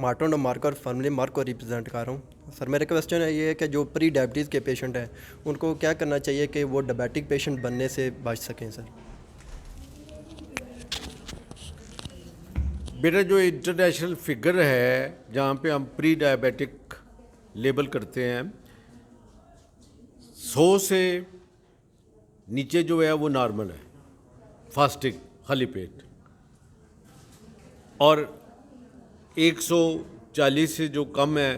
मार्टोन mark और family mark को represent कर रहा हूँ। सर मेरा क्वेश्चन है ये है कि जो प्री डायबिटीज़ के पेशेंट हैं उनको क्या करना चाहिए कि वो डायबिटिक पेशेंट बनने से बच सकें सर। बेटा जो इंटरनेशनल फिगर है जहाँ पे हम प्री डायबिटिक लेबल करते हैं 100 से नीचे जो है वो नॉर्मल है, फास्टिंग खाली पेट, और 140 से जो कम है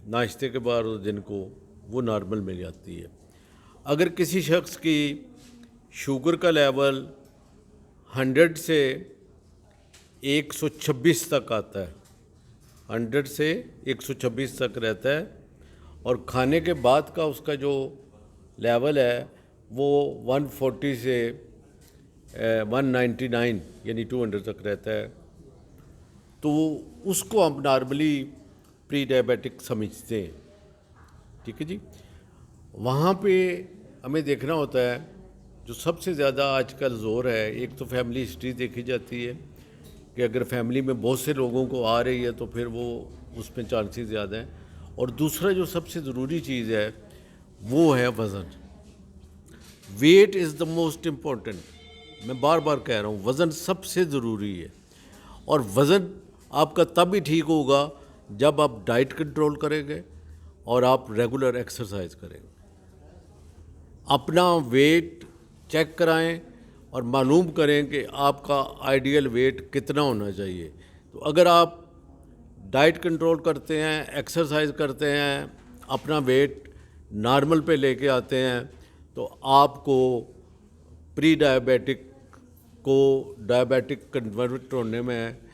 नाश्ते के बाद उस दिन को वो नॉर्मल मिल जाती है। अगर किसी शख्स की शुगर का लेवल 100 से 126 तक आता है, 100 से 126 तक रहता है, और खाने के बाद का उसका जो लेवल है वो 140 से 199 यानी 200 तक रहता है, तो उसको हम नॉर्मली प्री डायबिटिक समझते हैं। ठीक है जी। वहाँ पे हमें देखना होता है, जो सबसे ज़्यादा आजकल ज़ोर है, एक तो फैमिली हिस्ट्री देखी जाती है कि अगर फैमिली में बहुत से लोगों को आ रही है तो फिर वो उसमें चांसेस ज़्यादा हैं, और दूसरा जो सबसे ज़रूरी चीज़ है वो है वज़न। Weight is the most important. मैं बार बार कह रहा हूँ, वज़न सबसे ज़रूरी है, और वज़न आपका तब ही ठीक होगा जब आप डाइट कंट्रोल करेंगे और आप रेगुलर एक्सरसाइज करेंगे। अपना वेट चेक कराएं और मालूम करें कि आपका आइडियल वेट कितना होना चाहिए। तो अगर आप डाइट कंट्रोल करते हैं, एक्सरसाइज करते हैं, अपना वेट नॉर्मल पे लेके आते हैं, तो आपको प्री डायबिटिक को डायबिटिक कन्वर्ट होने में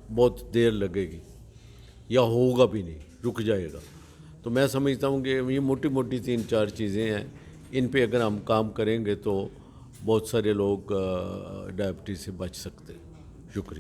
बहुत देर लगेगी, या होगा भी नहीं, रुक जाएगा। तो मैं समझता हूँ कि ये मोटी मोटी 3-4 चीज़ें हैं, इन पे अगर हम काम करेंगे तो बहुत सारे लोग डायबिटीज़ से बच सकते हैं। शुक्रिया।